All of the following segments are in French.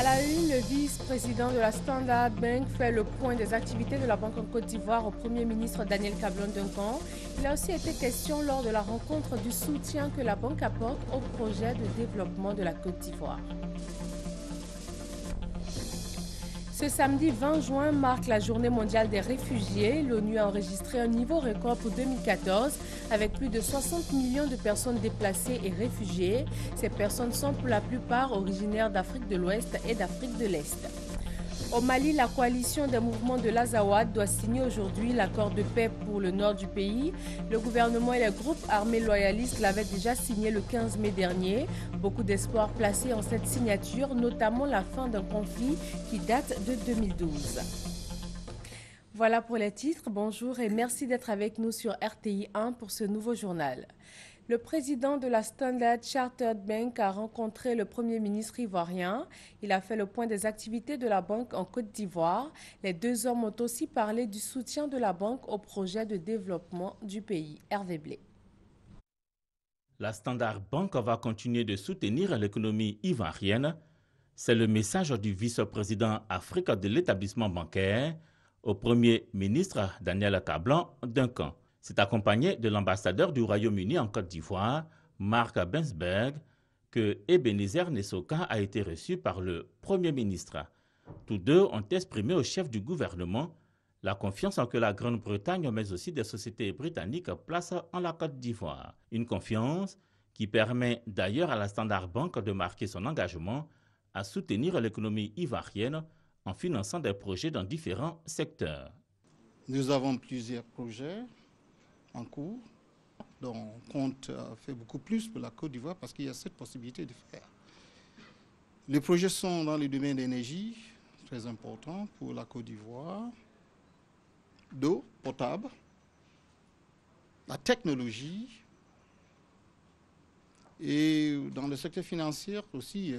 la une, le vice-président de la Standard Bank fait le point des activités de la Banque en Côte d'Ivoire au Premier ministre Daniel Cablon-Duncan. Il a aussi été question lors de la rencontre du soutien que la banque apporte au projet de développement de la Côte d'Ivoire. Ce samedi 20 juin marque la journée mondiale des réfugiés. L'ONU a enregistré un niveau record pour 2014 avec plus de 60 millions de personnes déplacées et réfugiées. Ces personnes sont pour la plupart originaires d'Afrique de l'Ouest et d'Afrique de l'Est. Au Mali, la coalition des mouvements de l'Azawad doit signer aujourd'hui l'accord de paix pour le nord du pays. Le gouvernement et les groupes armés loyalistes l'avaient déjà signé le 15 mai dernier. Beaucoup d'espoirs placés en cette signature, notamment la fin d'un conflit qui date de 2012. Voilà pour les titres. Bonjour et merci d'être avec nous sur RTI 1 pour ce nouveau journal. Le président de la Standard Chartered Bank a rencontré le Premier ministre ivoirien. Il a fait le point des activités de la banque en Côte d'Ivoire. Les deux hommes ont aussi parlé du soutien de la banque au projet de développement du pays. Hervé Blé. La Standard Bank va continuer de soutenir l'économie ivoirienne. C'est le message du vice-président Afrique de l'établissement bancaire au Premier ministre Daniel Cablon-Duncan. C'est accompagné de l'ambassadeur du Royaume-Uni en Côte d'Ivoire, Mark Bensberg, que Ebenezer Nessoka a été reçu par le Premier ministre. Tous deux ont exprimé au chef du gouvernement la confiance en que la Grande-Bretagne, mais aussi des sociétés britanniques, placent en la Côte d'Ivoire. Une confiance qui permet d'ailleurs à la Standard Bank de marquer son engagement à soutenir l'économie ivoirienne en finançant des projets dans différents secteurs. Nous avons plusieurs projets en cours, dont on compte faire beaucoup plus pour la Côte d'Ivoire parce qu'il y a cette possibilité de faire. Les projets sont dans le domaine d'énergie, très important pour la Côte d'Ivoire, d'eau potable, la technologie et dans le secteur financier aussi.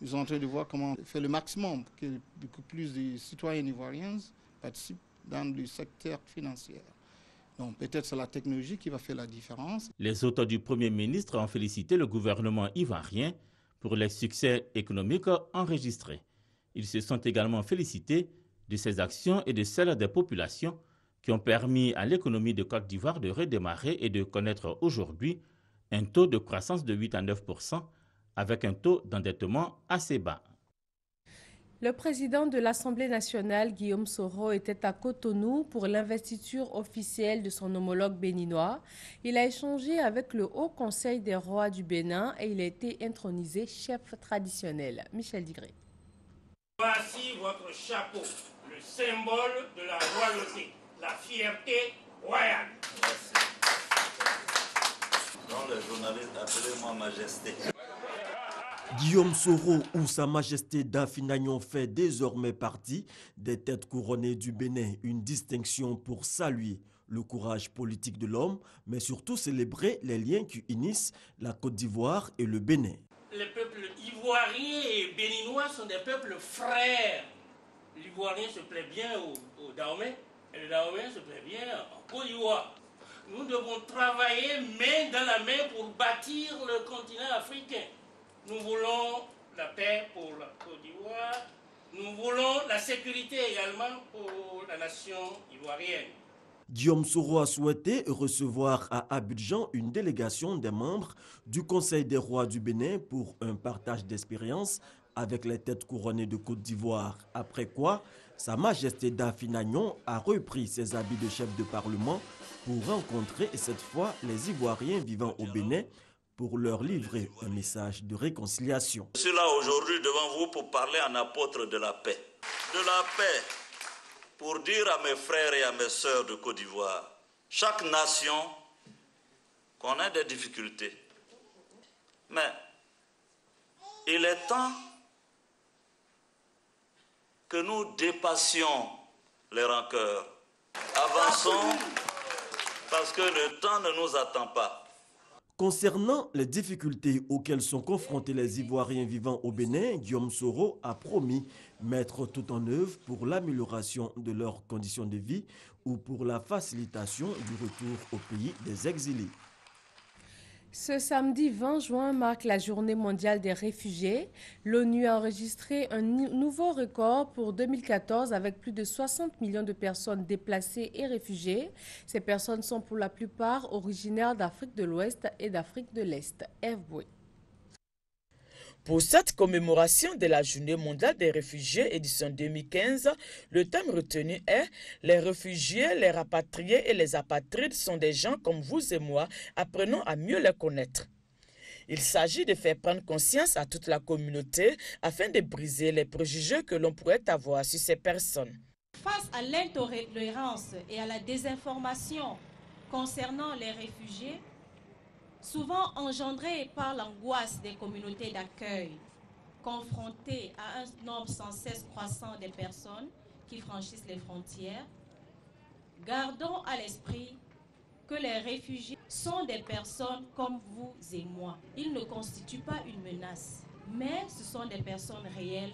Nous sommes en train de voir comment faire le maximum pour que beaucoup plus de citoyens ivoiriens participent dans le secteur financier. Donc peut-être c'est la technologie qui va faire la différence. Les hôtes du Premier ministre ont félicité le gouvernement ivoirien pour les succès économiques enregistrés. Ils se sont également félicités de ces actions et de celles des populations qui ont permis à l'économie de Côte d'Ivoire de redémarrer et de connaître aujourd'hui un taux de croissance de 8 à 9% avec un taux d'endettement assez bas. Le président de l'Assemblée nationale, Guillaume Soro, était à Cotonou pour l'investiture officielle de son homologue béninois. Il a échangé avec le Haut Conseil des rois du Bénin et il a été intronisé chef traditionnel. Michel Digré. Voici votre chapeau, le symbole de la royauté, la fierté royale. Merci. Donc les journalistes, appelez-moi Majesté. Guillaume Soro ou Sa Majesté Dafinagnon fait désormais partie des têtes couronnées du Bénin, une distinction pour saluer le courage politique de l'homme, mais surtout célébrer les liens qui unissent la Côte d'Ivoire et le Bénin. Les peuples ivoiriens et béninois sont des peuples frères. L'Ivoirien se plaît bien au Dahomey et le Dahomey se plaît bien en Côte d'Ivoire. Nous devons travailler main dans la main pour bâtir le continent africain. Nous voulons la paix pour la Côte d'Ivoire. Nous voulons la sécurité également pour la nation ivoirienne. Guillaume Soro a souhaité recevoir à Abidjan une délégation des membres du Conseil des rois du Bénin pour un partage d'expériences avec les têtes couronnées de Côte d'Ivoire. Après quoi, Sa Majesté Dafinagnon a repris ses habits de chef de parlement pour rencontrer cette fois les Ivoiriens vivant au Bénin pour leur livrer un message de réconciliation. Je suis là aujourd'hui devant vous pour parler en apôtre de la paix. De la paix, pour dire à mes frères et à mes sœurs de Côte d'Ivoire, chaque nation connaît des difficultés. Mais il est temps que nous dépassions les rancœurs. Avançons parce que le temps ne nous attend pas. Concernant les difficultés auxquelles sont confrontés les Ivoiriens vivant au Bénin, Guillaume Soro a promis mettre tout en œuvre pour l'amélioration de leurs conditions de vie ou pour la facilitation du retour au pays des exilés. Ce samedi 20 juin marque la Journée mondiale des réfugiés. L'ONU a enregistré un nouveau record pour 2014 avec plus de 60 millions de personnes déplacées et réfugiées. Ces personnes sont pour la plupart originaires d'Afrique de l'Ouest et d'Afrique de l'Est. Eve Boué. Pour cette commémoration de la Journée mondiale des réfugiés édition 2015, le thème retenu est « Les réfugiés, les rapatriés et les apatrides sont des gens comme vous et moi, apprenons à mieux les connaître ». Il s'agit de faire prendre conscience à toute la communauté afin de briser les préjugés que l'on pourrait avoir sur ces personnes. Face à l'intolérance et à la désinformation concernant les réfugiés, souvent engendrés par l'angoisse des communautés d'accueil, confrontées à un nombre sans cesse croissant de personnes qui franchissent les frontières, gardons à l'esprit que les réfugiés sont des personnes comme vous et moi. Ils ne constituent pas une menace, mais ce sont des personnes réelles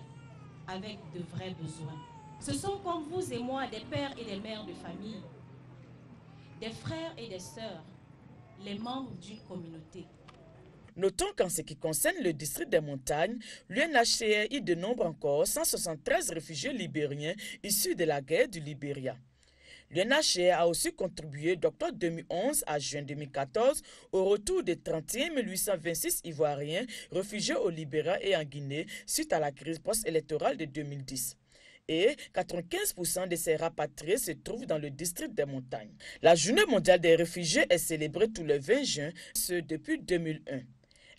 avec de vrais besoins. Ce sont comme vous et moi des pères et des mères de famille, des frères et des sœurs, les membres d'une communauté. Notons qu'en ce qui concerne le district des montagnes, l'UNHCR y dénombre encore 173 réfugiés libériens issus de la guerre du Libéria. L'UNHCR a aussi contribué d'octobre 2011 à juin 2014 au retour de 31 826 Ivoiriens réfugiés au Libéria et en Guinée suite à la crise post-électorale de 2010. Et 95% de ces rapatriés se trouvent dans le district des montagnes. La Journée mondiale des réfugiés est célébrée tous les 20 juin, ce depuis 2001.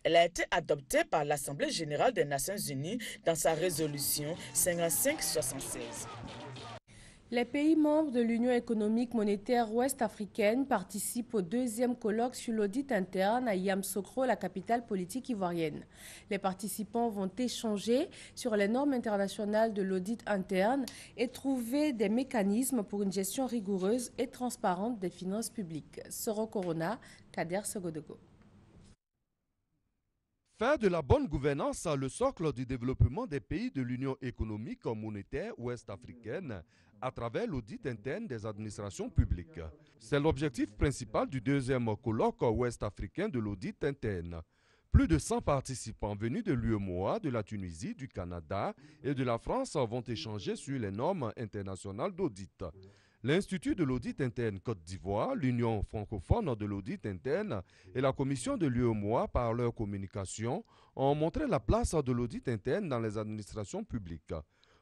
Elle a été adoptée par l'Assemblée générale des Nations unies dans sa résolution 5576. Les pays membres de l'Union économique monétaire ouest-africaine participent au deuxième colloque sur l'audit interne à Yamoussoukro, la capitale politique ivoirienne. Les participants vont échanger sur les normes internationales de l'audit interne et trouver des mécanismes pour une gestion rigoureuse et transparente des finances publiques. Soro Corona, Kader Sogodogo. Faire de la bonne gouvernance le socle du développement des pays de l'Union économique monétaire ouest-africaine à travers l'audit interne des administrations publiques. C'est l'objectif principal du deuxième colloque ouest-africain de l'audit interne. Plus de 100 participants venus de l'UEMOA, de la Tunisie, du Canada et de la France vont échanger sur les normes internationales d'audit. L'Institut de l'audit interne Côte d'Ivoire, l'Union francophone de l'audit interne et la Commission de l'UEMOA, par leur communication, ont montré la place de l'audit interne dans les administrations publiques.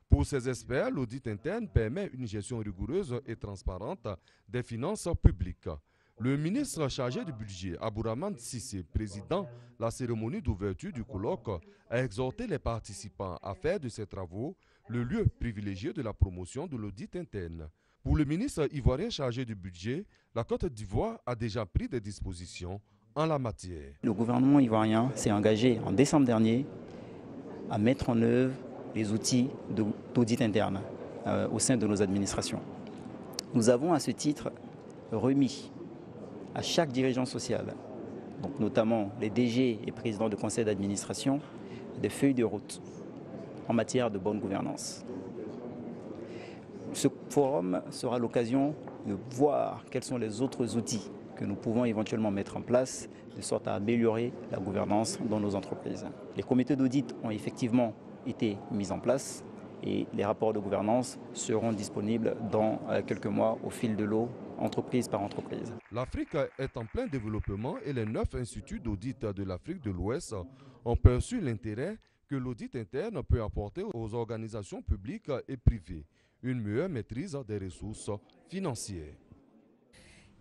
Pour ces experts, l'audit interne permet une gestion rigoureuse et transparente des finances publiques. Le ministre chargé du budget, Abouraman Sissé, présidant la cérémonie d'ouverture du colloque, a exhorté les participants à faire de ces travaux le lieu privilégié de la promotion de l'audit interne. Pour le ministre ivoirien chargé du budget, la Côte d'Ivoire a déjà pris des dispositions en la matière. Le gouvernement ivoirien s'est engagé en décembre dernier à mettre en œuvre les outils d'audit interne au sein de nos administrations. Nous avons à ce titre remis à chaque dirigeant social, donc notamment les DG et présidents de conseil d'administration, des feuilles de route en matière de bonne gouvernance. Ce forum sera l'occasion de voir quels sont les autres outils que nous pouvons éventuellement mettre en place de sorte à améliorer la gouvernance dans nos entreprises. Les comités d'audit ont effectivement été mis en place et les rapports de gouvernance seront disponibles dans quelques mois au fil de l'eau, entreprise par entreprise. L'Afrique est en plein développement et les 9 instituts d'audit de l'Afrique de l'Ouest ont perçu l'intérêt que l'audit interne peut apporter aux organisations publiques et privées, une meilleure maîtrise des ressources financières.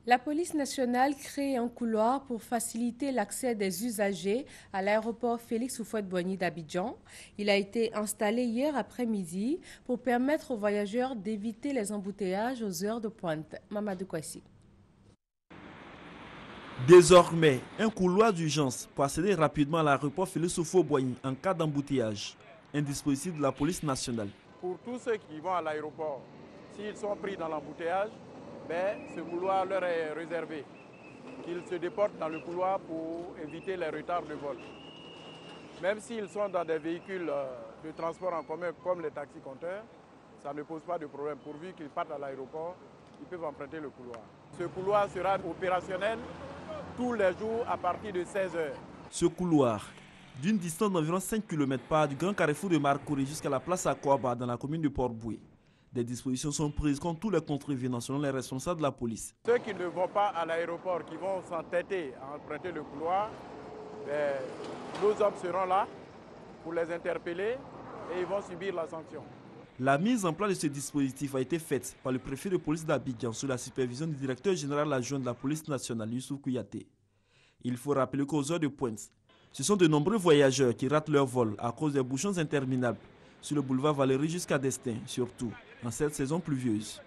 La police nationale crée un couloir pour faciliter l'accès des usagers à l'aéroport Félix Houphouët-Boigny d'Abidjan. Il a été installé hier après-midi pour permettre aux voyageurs d'éviter les embouteillages aux heures de pointe. Mamadou Kwasi. Désormais, un couloir d'urgence pour accéder rapidement à l'aéroport Félix Houphouët-Boigny en cas d'embouteillage. Un dispositif de la police nationale. Pour tous ceux qui vont à l'aéroport, s'ils sont pris dans l'embouteillage, ce couloir leur est réservé. Qu'ils se déportent dans le couloir pour éviter les retards de vol. Même s'ils sont dans des véhicules de transport en commun comme les taxis-compteurs, ça ne pose pas de problème. Pourvu qu'ils partent à l'aéroport, ils peuvent emprunter le couloir. Ce couloir sera opérationnel tous les jours à partir de 16h. Ce couloir, d'une distance d'environ 5 km, part du grand carrefour de Marcouré jusqu'à la place Akwaba dans la commune de Port-Boué. Des dispositions sont prises contre tous les contrevenants selon les responsables de la police. Ceux qui ne vont pas à l'aéroport, qui vont s'entêter à emprunter le couloir, nos hommes seront là pour les interpeller et ils vont subir la sanction. La mise en place de ce dispositif a été faite par le préfet de police d'Abidjan sous la supervision du directeur général adjoint de la police nationale, Youssouf Kouyaté. Il faut rappeler qu'aux heures de pointe, ce sont de nombreux voyageurs qui ratent leur vol à cause des bouchons interminables sur le boulevard Valéry jusqu'à Destin, surtout en cette saison pluvieuse.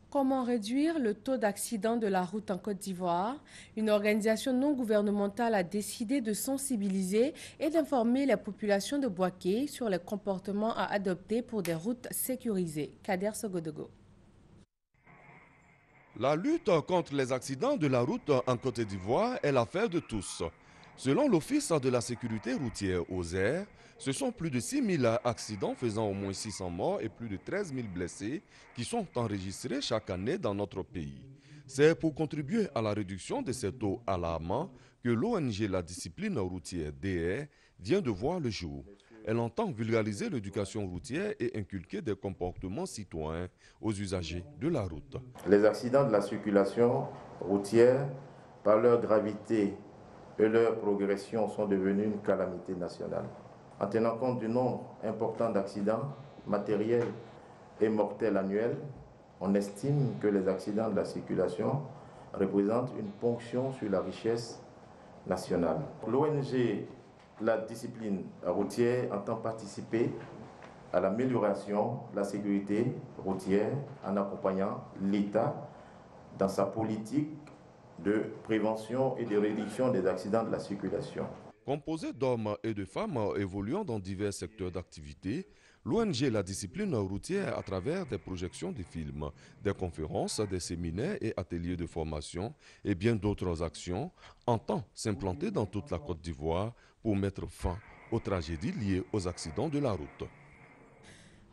Comment réduire le taux d'accident de la route en Côte d'Ivoire? Une organisation non gouvernementale a décidé de sensibiliser et d'informer les populations de Bouaké sur les comportements à adopter pour des routes sécurisées. Kader Sogodogo. La lutte contre les accidents de la route en Côte d'Ivoire est l'affaire de tous. Selon l'Office de la sécurité routière OSER, ce sont plus de 6 000 accidents faisant au moins 600 morts et plus de 13 000 blessés qui sont enregistrés chaque année dans notre pays. C'est pour contribuer à la réduction de ces taux alarmants que l'ONG La Discipline routière DR vient de voir le jour. Elle entend vulgariser l'éducation routière et inculquer des comportements citoyens aux usagers de la route. Les accidents de la circulation routière, par leur gravité et leur progression, sont devenus une calamité nationale. En tenant compte du nombre important d'accidents matériels et mortels annuels, on estime que les accidents de la circulation représentent une ponction sur la richesse nationale. L'ONG La Discipline routière entend participer à l'amélioration de la sécurité routière en accompagnant l'État dans sa politique de prévention et de réduction des accidents de la circulation. Composée d'hommes et de femmes évoluant dans divers secteurs d'activité, l'ONG La Discipline routière, à travers des projections de films, des conférences, des séminaires et ateliers de formation et bien d'autres actions, entend s'implanter dans toute la Côte d'Ivoire pour mettre fin aux tragédies liées aux accidents de la route.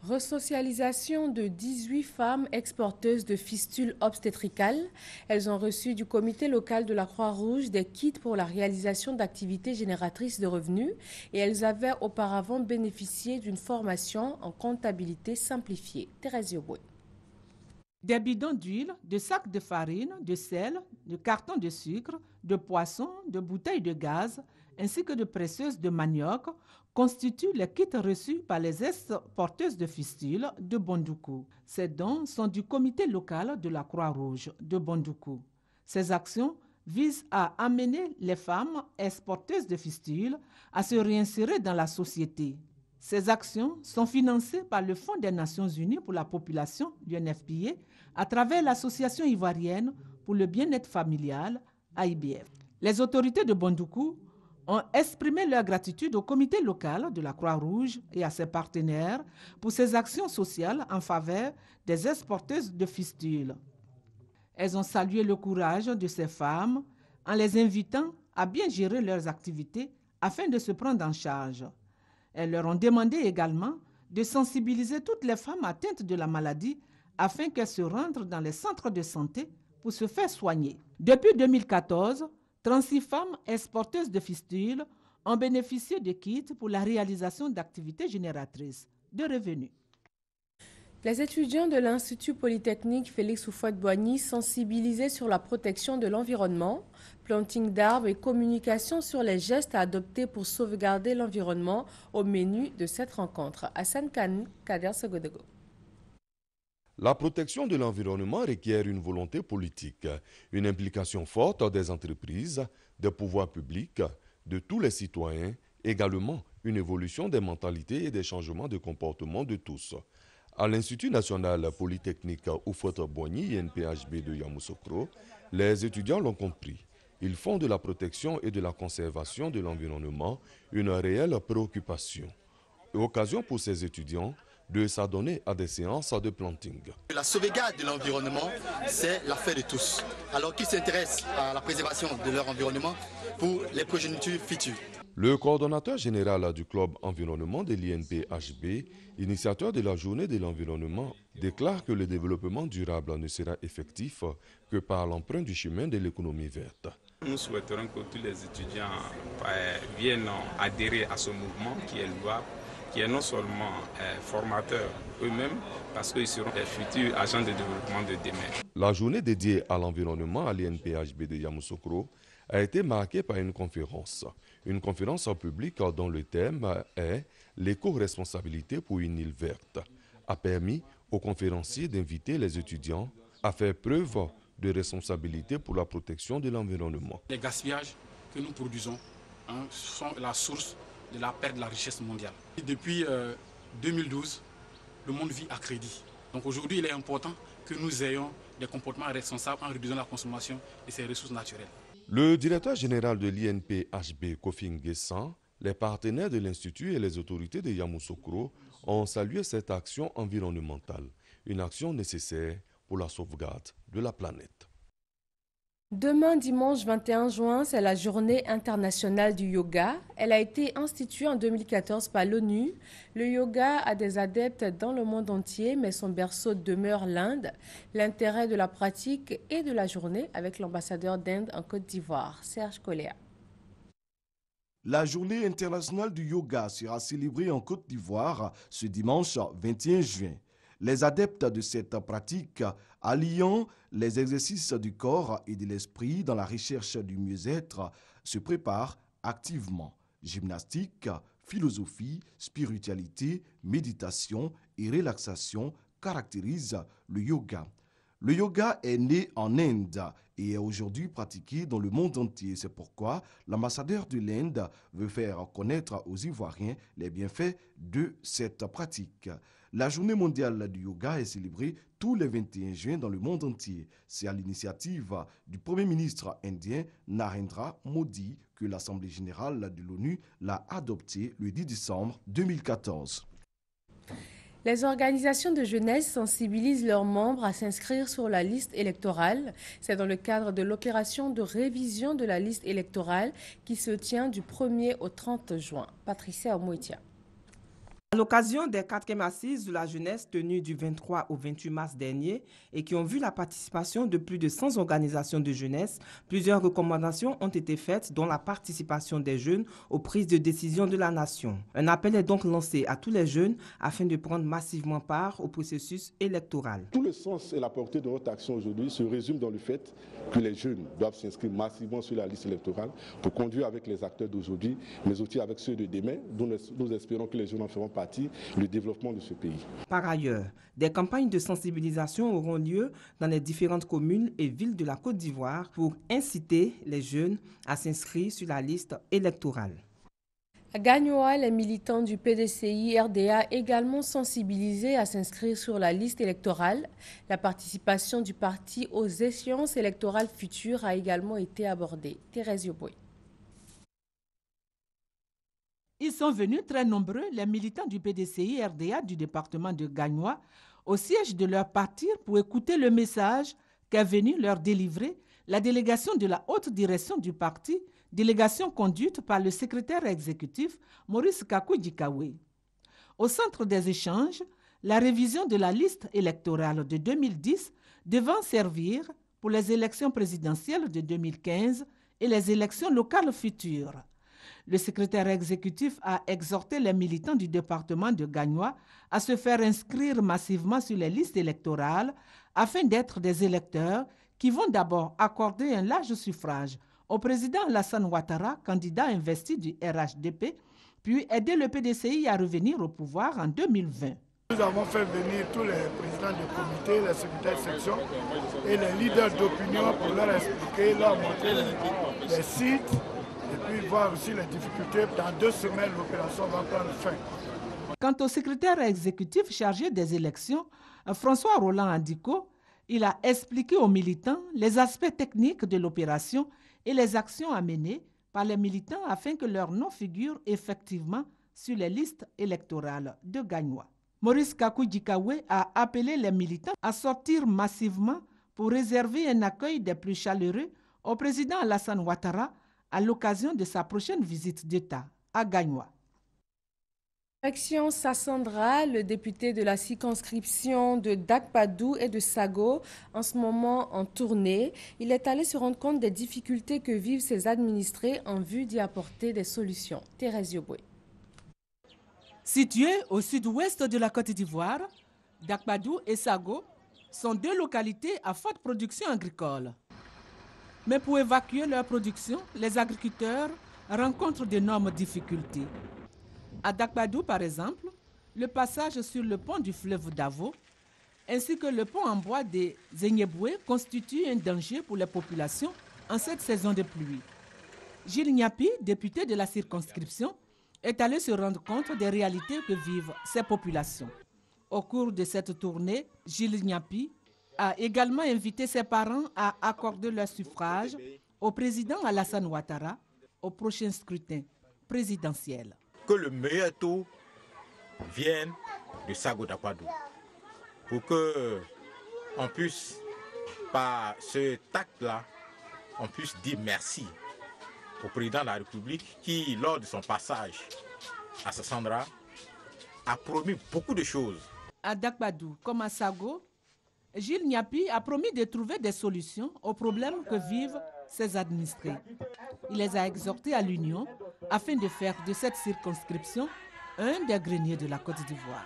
Resocialisation de 18 femmes exporteuses de fistules obstétricales. Elles ont reçu du comité local de la Croix-Rouge des kits pour la réalisation d'activités génératrices de revenus et elles avaient auparavant bénéficié d'une formation en comptabilité simplifiée. Thérèse Yoboué. Des bidons d'huile, de sacs de farine, de sel, de cartons de sucre, de poissons, de bouteilles de gaz, ainsi que de presseuses de manioc constituent les kits reçus par les exporteuses de fistules de Bondoukou. Ces dons sont du comité local de la Croix-Rouge de Bondoukou. Ces actions visent à amener les femmes exporteuses de fistules à se réinsérer dans la société. Ces actions sont financées par le Fonds des Nations Unies pour la population, l'UNFPA, à travers l'Association ivoirienne pour le bien-être familial, AIBF. Les autorités de Bondoukou ont exprimé leur gratitude au comité local de la Croix-Rouge et à ses partenaires pour ces actions sociales en faveur des exporteuses de fistules. Elles ont salué le courage de ces femmes en les invitant à bien gérer leurs activités afin de se prendre en charge. Elles leur ont demandé également de sensibiliser toutes les femmes atteintes de la maladie afin qu'elles se rendent dans les centres de santé pour se faire soigner. Depuis 2014, 36 femmes exporteuses de fistules ont bénéficié de kits pour la réalisation d'activités génératrices de revenus. Les étudiants de l'Institut Polytechnique Félix Houphouët-Boigny sensibilisés sur la protection de l'environnement, planting d'arbres et communication sur les gestes à adopter pour sauvegarder l'environnement au menu de cette rencontre. Hassan Khan, Kader Sogodogo. La protection de l'environnement requiert une volonté politique, une implication forte des entreprises, des pouvoirs publics, de tous les citoyens, également une évolution des mentalités et des changements de comportement de tous. À l'Institut national polytechnique Houphouët-Boigny, INPHB de Yamoussoukro, les étudiants l'ont compris. Ils font de la protection et de la conservation de l'environnement une réelle préoccupation. Occasion pour ces étudiants de s'adonner à des séances de planting. La sauvegarde de l'environnement, c'est l'affaire de tous. Alors qu'ils s'intéressent à la préservation de leur environnement pour les progénitures futures. Le coordonnateur général du club environnement de l'INPHB, initiateur de la journée de l'environnement, déclare que le développement durable ne sera effectif que par l'emprunt du chemin de l'économie verte. Nous souhaiterons que tous les étudiants viennent adhérer à ce mouvement qui est louable, qui est non seulement formateur eux-mêmes, parce qu'ils seront les futurs agents de développement de demain. La journée dédiée à l'environnement à l'INPHB de Yamoussoukro a été marquée par une conférence en public dont le thème est « L'éco-responsabilité pour une île verte » a permis aux conférenciers d'inviter les étudiants à faire preuve de responsabilité pour la protection de l'environnement. Les gaspillages que nous produisons sont la source de la perte de la richesse mondiale. Et depuis 2012, le monde vit à crédit. Donc aujourd'hui, il est important que nous ayons des comportements responsables en réduisant la consommation de ces ressources naturelles. Le directeur général de l'INPHB, Kofi Nguessan, les partenaires de l'Institut et les autorités de Yamoussoukro ont salué cette action environnementale, une action nécessaire pour la sauvegarde de la planète. Demain, dimanche 21 juin, c'est la journée internationale du yoga. Elle a été instituée en 2014 par l'ONU. Le yoga a des adeptes dans le monde entier, mais son berceau demeure l'Inde. L'intérêt de la pratique et de la journée avec l'ambassadeur d'Inde en Côte d'Ivoire, Serge Coléa. La journée internationale du yoga sera célébrée en Côte d'Ivoire ce dimanche 21 juin. Les adeptes de cette pratique, alliant les exercices du corps et de l'esprit dans la recherche du mieux-être, se préparent activement. Gymnastique, philosophie, spiritualité, méditation et relaxation caractérisent le yoga. Le yoga est né en Inde et est aujourd'hui pratiqué dans le monde entier. C'est pourquoi l'ambassadeur de l'Inde veut faire connaître aux Ivoiriens les bienfaits de cette pratique. La journée mondiale du yoga est célébrée tous les 21 juin dans le monde entier. C'est à l'initiative du Premier ministre indien Narendra Modi que l'Assemblée générale de l'ONU l'a adopté le 10 décembre 2014. Les organisations de jeunesse sensibilisent leurs membres à s'inscrire sur la liste électorale. C'est dans le cadre de l'opération de révision de la liste électorale qui se tient du 1er au 30 juin. Patricia Omouetia. À l'occasion des 4e assises de la jeunesse tenues du 23 au 28 mars dernier et qui ont vu la participation de plus de 100 organisations de jeunesse, plusieurs recommandations ont été faites, dont la participation des jeunes aux prises de décision de la nation. Un appel est donc lancé à tous les jeunes afin de prendre massivement part au processus électoral. Tout le sens et la portée de notre action aujourd'hui se résume dans le fait que les jeunes doivent s'inscrire massivement sur la liste électorale pour conduire avec les acteurs d'aujourd'hui, mais aussi avec ceux de demain, dont nous espérons que les jeunes en feront partie, le développement de ce pays. Par ailleurs, des campagnes de sensibilisation auront lieu dans les différentes communes et villes de la Côte d'Ivoire pour inciter les jeunes à s'inscrire sur la liste électorale. À Gagnoa, les militants du PDCI-RDA également sensibilisés à s'inscrire sur la liste électorale. La participation du parti aux échéances électorales futures a également été abordée. Thérèse Yoboué. Ils sont venus très nombreux, les militants du PDCI-RDA du département de Gagnoa, au siège de leur parti pour écouter le message qu'est venu leur délivrer la délégation de la haute direction du parti, délégation conduite par le secrétaire exécutif Maurice Kakou-Dikawe. Au centre des échanges, la révision de la liste électorale de 2010 devant servir pour les élections présidentielles de 2015 et les élections locales futures. Le secrétaire exécutif a exhorté les militants du département de Gagnoa à se faire inscrire massivement sur les listes électorales afin d'être des électeurs qui vont d'abord accorder un large suffrage au président Alassane Ouattara, candidat investi du RHDP, puis aider le PDCI à revenir au pouvoir en 2020. Nous avons fait venir tous les présidents de comité, les secrétaires de section et les leaders d'opinion pour leur expliquer, leur montrer les sites et puis voir aussi les difficultés. Dans 2 semaines, l'opération va prendre fin. Quant au secrétaire exécutif chargé des élections, François Roland Andiko, il a expliqué aux militants les aspects techniques de l'opération et les actions à mener par les militants afin que leur nom figure effectivement sur les listes électorales de Gagnoa. Maurice Kakou-Dikawe a appelé les militants à sortir massivement pour réserver un accueil des plus chaleureux au président Alassane Ouattara à l'occasion de sa prochaine visite d'État à Gagnoa. Action Sassandra, le député de la circonscription de Dakpadou et de Sago, en ce moment en tournée, il est allé se rendre compte des difficultés que vivent ses administrés en vue d'y apporter des solutions. Thérèse Yoboué. Situés au sud-ouest de la Côte d'Ivoire, Dakpadou et Sago sont deux localités à forte production agricole. Mais pour évacuer leur production, les agriculteurs rencontrent d'énormes difficultés. À Dakpadou, par exemple, le passage sur le pont du fleuve Davo ainsi que le pont en bois des Zenyeboué constituent un danger pour les populations en cette saison de pluie. Gilles Nyapi, député de la circonscription, est allé se rendre compte des réalités que vivent ces populations. Au cours de cette tournée, Gilles Nyapi a également invité ses parents à accorder leur suffrage au président Alassane Ouattara au prochain scrutin présidentiel. Que le meilleur tour vienne de Sago Dakpadou pour que on puisse, par ce acte-là, on puisse dire merci au président de la République qui, lors de son passage à Sassandra, a promis beaucoup de choses. À Dakpadou comme à Sago, Gilles Nyapi a promis de trouver des solutions aux problèmes que vivent ses administrés. Il les a exhortés à l'union afin de faire de cette circonscription un des greniers de la Côte d'Ivoire.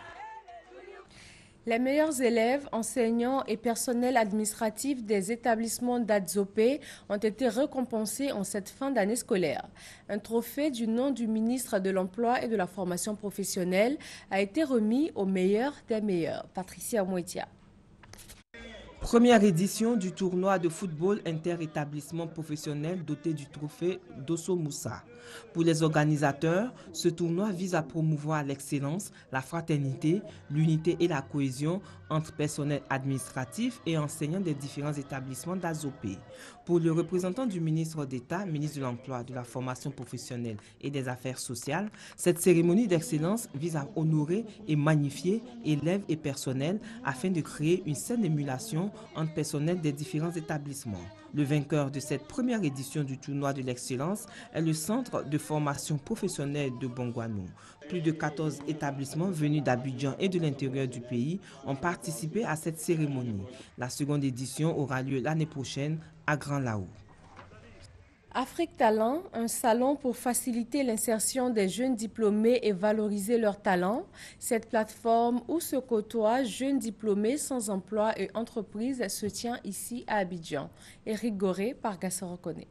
Les meilleurs élèves, enseignants et personnels administratifs des établissements d'Adzopé ont été récompensés en cette fin d'année scolaire. Un trophée du nom du ministre de l'Emploi et de la Formation professionnelle a été remis aux meilleurs des meilleurs. Patricia Mouetia. Première édition du tournoi de football inter-établissement professionnel doté du trophée Dosso Moussa. Pour les organisateurs, ce tournoi vise à promouvoir l'excellence, la fraternité, l'unité et la cohésion entre personnel administratif et enseignants des différents établissements d'Adzopé. Pour le représentant du ministre d'État, ministre de l'Emploi, de la Formation professionnelle et des Affaires sociales, cette cérémonie d'excellence vise à honorer et magnifier élèves et personnels afin de créer une saine émulation entre personnel des différents établissements. Le vainqueur de cette première édition du tournoi de l'excellence est le centre de formation professionnelle de Bongouanou. Plus de 14 établissements venus d'Abidjan et de l'intérieur du pays ont participé à cette cérémonie. La seconde édition aura lieu l'année prochaine à Grand Laou. Afrique Talent, un salon pour faciliter l'insertion des jeunes diplômés et valoriser leurs talents. Cette plateforme où se côtoient jeunes diplômés sans emploi et entreprises se tient ici à Abidjan. Éric Goré par Gassoro Koné.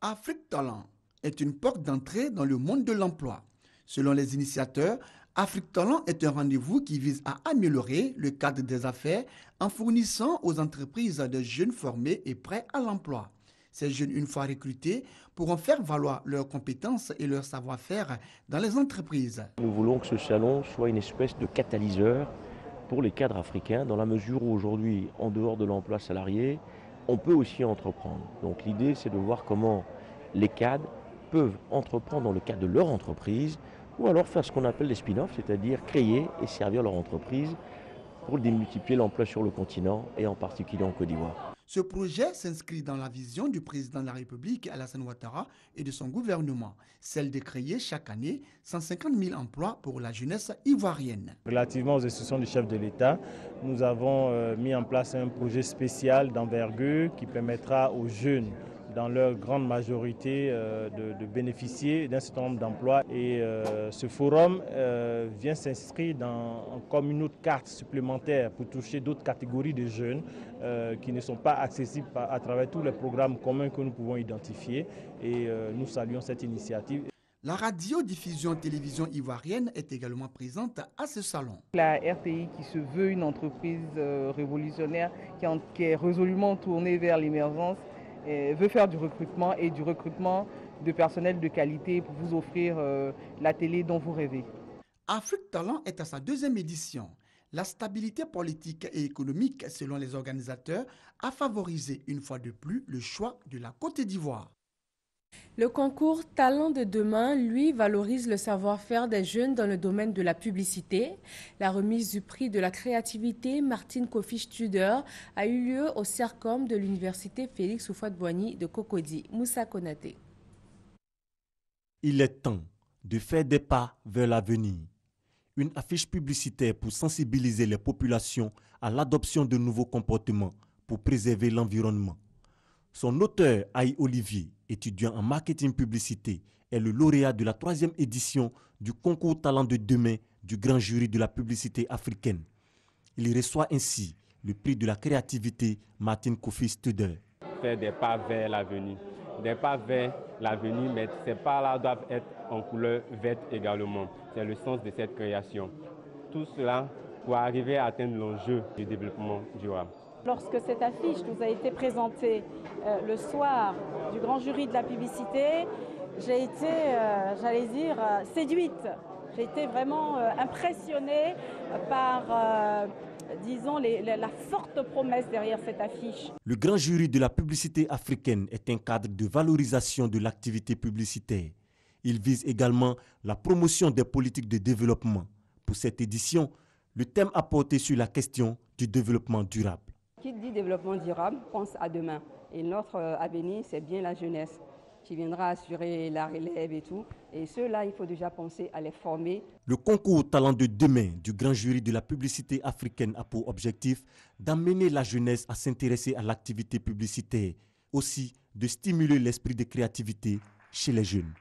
Afrique Talent est une porte d'entrée dans le monde de l'emploi. Selon les initiateurs, Afrique Talent est un rendez-vous qui vise à améliorer le cadre des affaires en fournissant aux entreprises des jeunes formés et prêts à l'emploi. Ces jeunes, une fois recrutés, pourront faire valoir leurs compétences et leur savoir-faire dans les entreprises. Nous voulons que ce salon soit une espèce de catalyseur pour les cadres africains, dans la mesure où aujourd'hui, en dehors de l'emploi salarié, on peut aussi entreprendre. Donc l'idée, c'est de voir comment les cadres peuvent entreprendre dans le cadre de leur entreprise, ou alors faire ce qu'on appelle les spin-offs, c'est-à-dire créer et servir leur entreprise pour démultiplier l'emploi sur le continent et en particulier en Côte d'Ivoire. Ce projet s'inscrit dans la vision du président de la République, Alassane Ouattara, et de son gouvernement, celle de créer chaque année 150 000 emplois pour la jeunesse ivoirienne. Relativement aux instructions du chef de l'État, nous avons mis en place un projet spécial d'envergure qui permettra aux jeunes, dans leur grande majorité, de bénéficier d'un certain nombre d'emplois. Et ce forum vient s'inscrire comme une autre carte supplémentaire pour toucher d'autres catégories de jeunes qui ne sont pas accessibles à travers tous les programmes communs que nous pouvons identifier. Et nous saluons cette initiative. La radiodiffusion-télévision ivoirienne est également présente à ce salon. La RTI, qui se veut une entreprise révolutionnaire, qui est résolument tournée vers l'émergence, veut faire du recrutement et du recrutement de personnel de qualité pour vous offrir la télé dont vous rêvez. Afrique Talent est à sa deuxième édition. La stabilité politique et économique, selon les organisateurs, a favorisé une fois de plus le choix de la Côte d'Ivoire. Le concours Talent de demain, lui, valorise le savoir-faire des jeunes dans le domaine de la publicité. La remise du prix de la créativité Martine Kofi-Tudor a eu lieu au CERCOM de l'université Félix Houphouët-Boigny de Cocody. Moussa Konaté. Il est temps. de faire des pas vers l'avenir. Une affiche publicitaire pour sensibiliser les populations à l'adoption de nouveaux comportements pour préserver l'environnement. Son auteur, Aïe Olivier, étudiant en marketing publicité, est le lauréat de la 3e édition du concours Talent de demain du grand jury de la publicité africaine. Il reçoit ainsi le prix de la créativité Martin Kofi Studer. Faire des pas vers l'avenir. Des pas vers l'avenir, mais ces pas-là doivent être en couleur verte également. C'est le sens de cette création. Tout cela pour arriver à atteindre l'enjeu du développement durable. Lorsque cette affiche nous a été présentée le soir du grand jury de la publicité, j'ai été, séduite. J'ai été vraiment impressionnée par, la forte promesse derrière cette affiche. Le grand jury de la publicité africaine est un cadre de valorisation de l'activité publicitaire. Il vise également la promotion des politiques de développement. Pour cette édition, le thème a porté sur la question du développement durable. Qui dit développement durable pense à demain. Et notre avenir, c'est bien la jeunesse qui viendra assurer la relève et tout. Et ceux-là, il faut déjà penser à les former. Le concours Talent de demain du grand jury de la publicité africaine a pour objectif d'amener la jeunesse à s'intéresser à l'activité publicitaire, aussi de stimuler l'esprit de créativité chez les jeunes.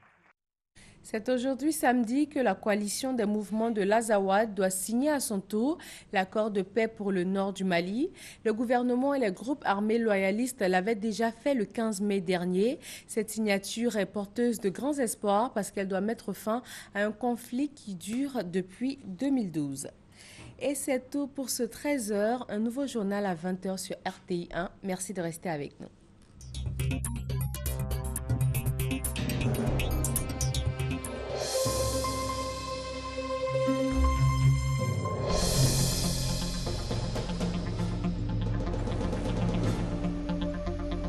C'est aujourd'hui samedi que la coalition des mouvements de l'Azawad doit signer à son tour l'accord de paix pour le nord du Mali. Le gouvernement et les groupes armés loyalistes l'avaient déjà fait le 15 mai dernier. Cette signature est porteuse de grands espoirs parce qu'elle doit mettre fin à un conflit qui dure depuis 2012. Et c'est tout pour ce 13h. Un nouveau journal à 20h sur RTI 1. Merci de rester avec nous.